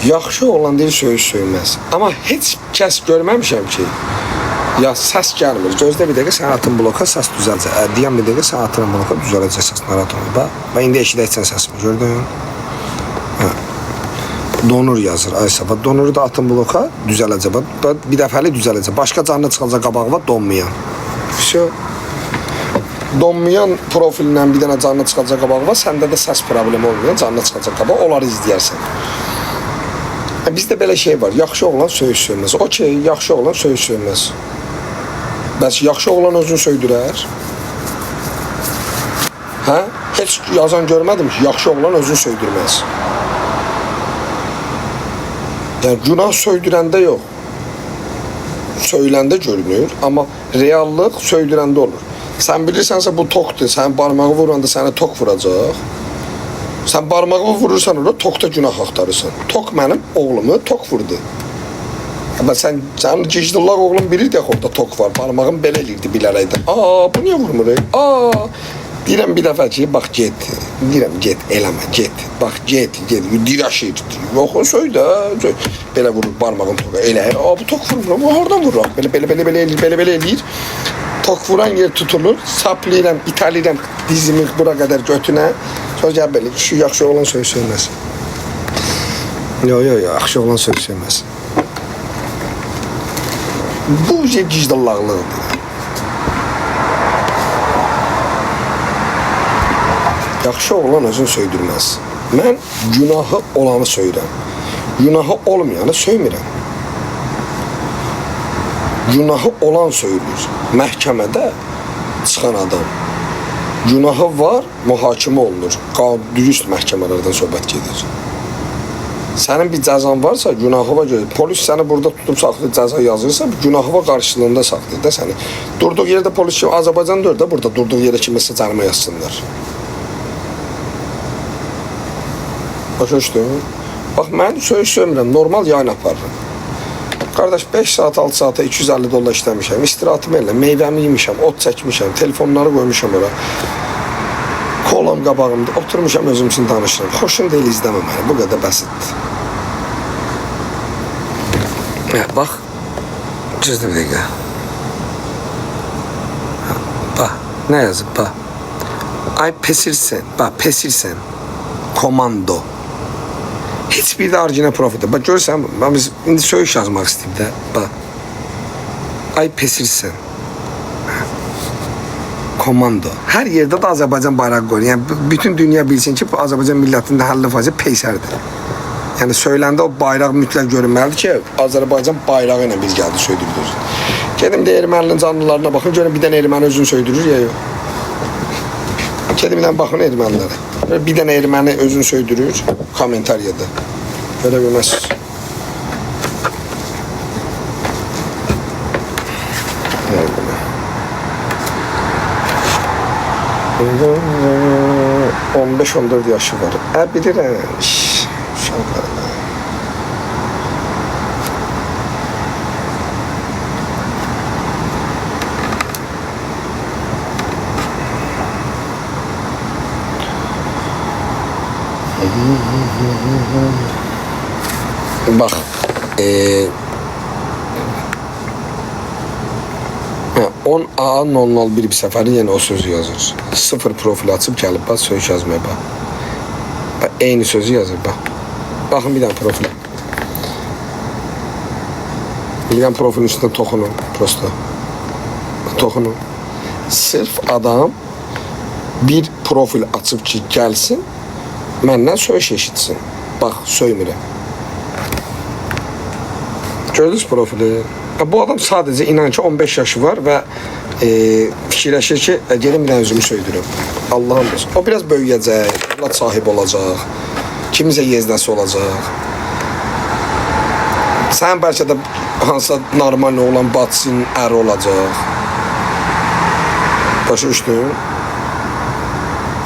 Yaxşı olan deyil söyüş söyməz. Amma heç kəs görməmişəm ki, ya səs gəlmir. Gözlə bir dəqiqə sən atın bloka, səs düzələcək. Deyən bir dəqiqə sən atın bloka düzələcək səs. Narahat olma. Bax, mən indi eşidəcəksən səsimi, gördün? Hə. Donur yazır Aysa. Bax, donuru da atın bloka düzələcək. Bax, bir dəfəli düzələcək. Başqa canlı çıxacaq qabağı var, donmayan. Всё. Donmayan profilindən bir dənə canlı çıxacaq qabağı var, səndə də səs problemi olmayan canlı çıxacaq qabağı, onları izləyərsən. Bizdə belə şey var, yaxşı oğlan söyüş söyməz. Okey, yaxşı oğlan söyüş söyməz. Bəs yaxşı oğlan özünü söydürər? Hə? Heç yazan görmədim ki, yaxşı oğlan özünü söydürməz. Yəni, günah söydürəndə yox. Söyləndə görünür, amma reallıq söydürəndə olur. Sən bilirsənsə bu tokdur, sən barmağı vuranda sənə tok vuracaq. Sən barmağı vurursan orada, tokda günah axtarırsan. Tok mənim oğlumu tok vurdu. Amma sənin gicdillaq oğlum bilirdi yaxı orada tok var. Barmağım belə elirdi bilərəkdən. Bu niyə vurmur? Deyirəm bir dəfə ki, bax get. Deyirəm get, eləmə, get. Bax get, diraşır. Yox, o söydə. Belə vurur barmağın toka. Elə, bu tok vurmur. Oradan vurur. Belə eləyir. Tok vuran yer tutulur. Saplayıram, italayıram dizimi bura qədər götünə. Sonra gəl belə, şu yaxşı oğlan söz söyləməz. Yox, yaxşı oğlan söz söyləməz. Bu gicdallaqlıqdır. Yaxşı oğlan özünü söydürməz. Mən günahı olanı söylürəm. Günahı olmayanı söymürəm. Günahı olan söylür. Məhkəmədə çıxan adam. Günahı var, mühakimə olunur. Dürüst məhkəmələrdən söhbət gedir. Sənin bir cəzan varsa, günahı var görür. Polis səni burada tutub saxlayır, cəza yazırsa, günahı var qarşılığında saxlayır da səni. Durduğu yerdə polis kimi, Azərbaycan da burada durduğu yerə kiməsə cərimə yazsınlar. Başa düşdün? Bax, mən söyüş söymürəm, normal yayın aparırım. Qardaş, 5 saat, 6 saata 250 dollar işləmişəm, istirahatımı elə, meyvəmi yemişəm, ot çəkmişəm, telefonları qoymuşam ora. Kolam qabağımda, oturmuşam özüm üçün danışıram. Xoşum deyil izləmə məni, bu qədər bəsitdir. Bax, gözlə bir dəqiqə. Bax, nə yazıb, bax. Ay pesirsən, bax, pesirsən. Komando. Heç bir də orijinal profildə. Bax, görürsən, biz indi söyüş yazmaq istəyib də. Bax. Ay pesirsən. Komando. Hər yerdə də Azərbaycan bayrağı qoyur. Yəni, bütün dünya bilsin ki, bu Azərbaycan millətinin 50% peysərdir. Yəni, söyləndə o bayraq mütləq görünməlidir ki, Azərbaycan bayrağı ilə biz gəldi söydürülür. Gedim də erməninin canlılarına baxın, görün bir dənə erməni özünü söydürür ya yox. Gedim ilə baxın ermənilərə. Bir dənə erməni özünü söydürür kommentariyada. Belə bilməzsiniz. Burada 15-14 yaşı var. Bilirəm. Uşaqlarına. Bax, 10A001 bir səfəri yenə o sözü yazır. 0 profil açıb gəlib, bax, söz yazmaya bax. Eyni sözü yazır, bax. Baxın bir dənə profilə. Bir dənə profilin üstündə toxunun, prosto. Toxunun. Sırf adam bir profil açıb ki, gəlsin, məndən söz eşitsin. Bax, söymürəm. Gördünüz profili? Bu adam sadəcə inan ki 15 yaşı var və fikirləşir ki, gelim bir dənə özümü söydürüm. Allah'ım olsun. O biraz böyüyəcək, evlad sahib olacaq, kimizə yeznəsi olacaq. Sən bəlkə də hansısa normal olan batsın, əri olacaq. Başa düşdün?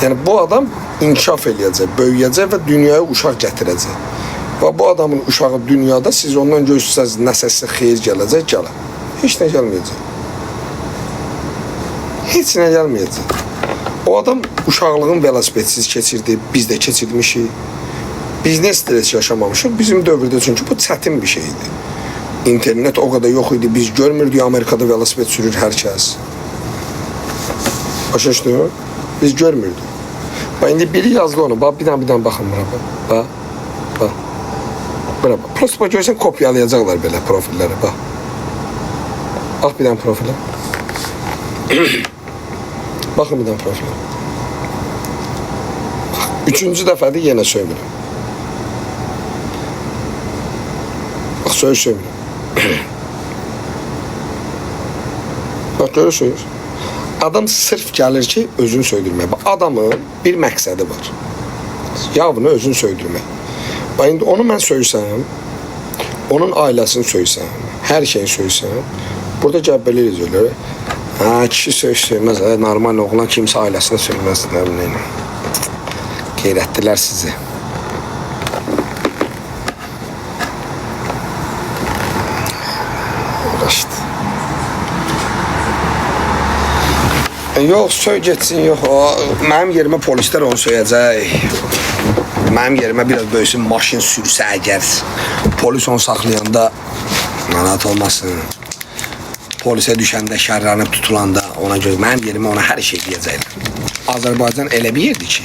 Yəni bu adam inkişaf eləyəcək, böyüyəcək və dünyaya uşaq gətirəcək. Və bu adamın uşağı dünyada siz ondan gözləsəz nəsəsə xeyir gələcək, gələ. Heç nə gəlməyəcək. Heç nə gəlməyəcək. O adam uşaqlığın velosipedsiz keçirdi, biz də keçirmişik. Biz ne stres yaşamamışıq? Bizim dövrdə çünki bu çətin bir şeydi. İnternet o kadar yok idi. Biz görmürdük Amerika'da velosiped sürür herkes. Başa düşdün? Biz görmürdük. Bak indi biri yazdı onu. Bak bir dənə baxın bura. Bak. Bak. Bura bak. Prosto bak görsən kopyalayacaqlar belə profilləri. Bak. Bax bir dənə profilə. Baxın bir dənə profilə. Üçüncü dəfədir yenə söymürəm. Bax söymürəm. Bak görürsünüz. Adam sırf gəlir ki, özünü söydürmək. Adamın bir məqsədi var. Yavını özünü söydürmək. Bax indi onu mən söysəm, onun ailəsini söysəm, hər şeyi söysəm, burada gəlib belə yazıyorlar. Ha, kişi söymez, normal oğlan kimsə ailəsini söyməz. Nə bileyim. Qeyrətdilər sizi. Uğraşdı. Yox, söy getsin, yox. Mənim yerimə polislər onu söyləyəcək. Mənim yerimə biraz böyüsün maşın sürsə əgər. Polis onu saxlayanda narahat olmasın. Polisə düşəndə, şərrənib tutulanda ona görə mənim yerimə ona hər şey deyəcəklər. Azərbaycan elə bir yerdir ki,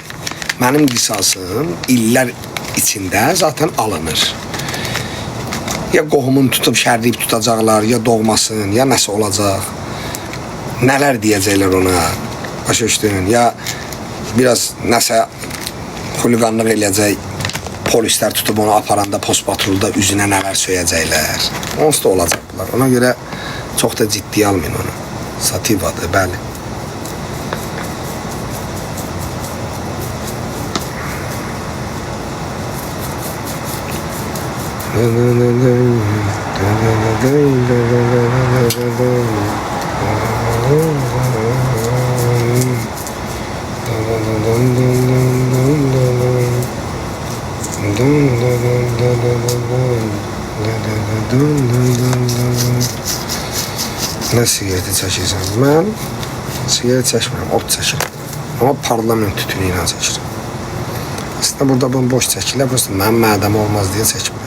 mənim qisasım illər içində zaten alınır. Ya qohumun tutub şərliyib tutacaqlar, ya doğmasın, ya nəsə olacaq. Nələr deyəcəklər ona, başa düşdün, ya biraz nəsə xuliqanlıq eləyəcək, polislər tutub onu aparanda post patrulda üzünə nələr söyləyəcəklər. Onsuz da olacaqlar. Ona görə çox da ciddiyə almayın onu. Sativadır, bəli. Ne sigareti çəkirsən? Mən sigaret çəkmirəm, ot çəkirəm. Amma parlament tütünü ilə çəkirəm. Aslında burada bunu boş çəkirlər, prosto mənim mədəm olmaz deyə çəkmirəm.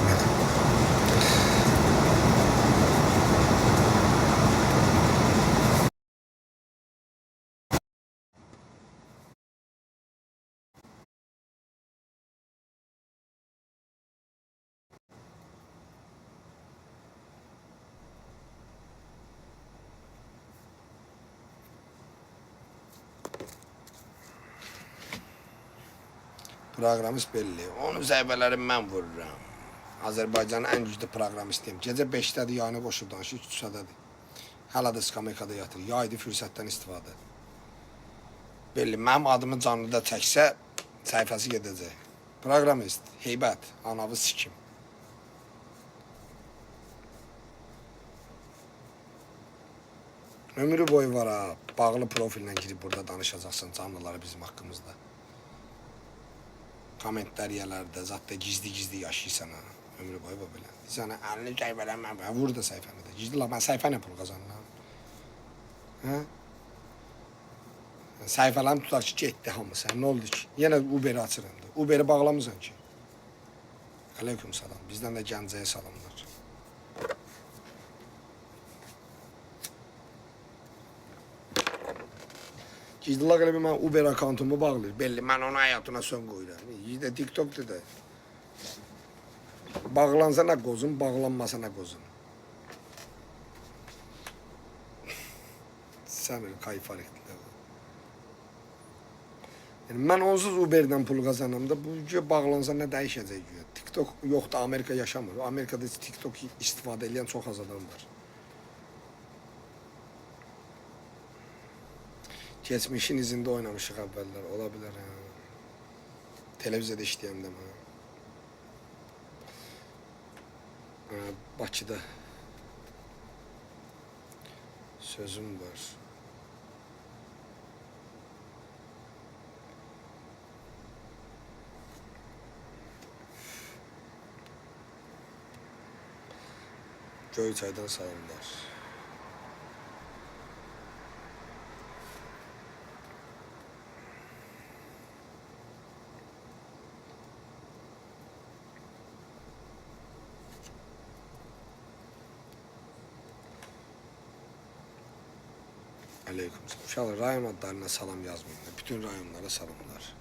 Proqramist belli. Onun zərbələri mən vururam. Azərbaycanın ən güclü proqramistiyim. Gecə 5-dədir, yayını qoşub danışır, 3-dədir. Hələ də skameykada yatır. Yaydı fürsətdən istifadə. Belli, mənim adımı canlıda çəksə, səhifəsi gedəcək. Proqramist, heybət, anavı sikim. Ömrü boyu var ha, bağlı profillə girib burada danışacaqsın canlıları bizim haqqımızda. Komentlər yerlərdə, zaten gizli yaşayırsan ha. Ömrü boyu belə. Sənə əlini cəybələnmə, vur da səhifəni də. Gizli la, mən səhifə nə pul qazanıram? Hə? Səhifələrim tutaq ki, getdi hamısı. Nə oldu ki? Yenə Uberi açıram da. Uberi bağlamısan ki. Aleyküm salam. Bizdən də Gəncəyə salamlar. Gizlilaq elə bir mən Uber akkantumu bağlayır. Belli, mən onun həyatına son qoyuram. İyidə TikTok'da da. Bağlansa nə qozun, bağlanmasa nə qozun. Sən öyle kayfar etdilər. Yəni, mən onsuz Uber'dən pul qazanamda, bu bağlansa nə dəyişəcək? TikTok yoxdur, Amerika yaşamır. Amerikada TikTok istifadə edən çox az adam var. Geçmişin izinde oynamışıq əvvəllər, ola bilər. Televiziyada işləyəndə mən. Bakıda sözüm var. Göyçaydan salamlar. Aleyküm selam. Uşaqlar rayon adlarına salam yazmayın. Bütün rayonlara salamlar.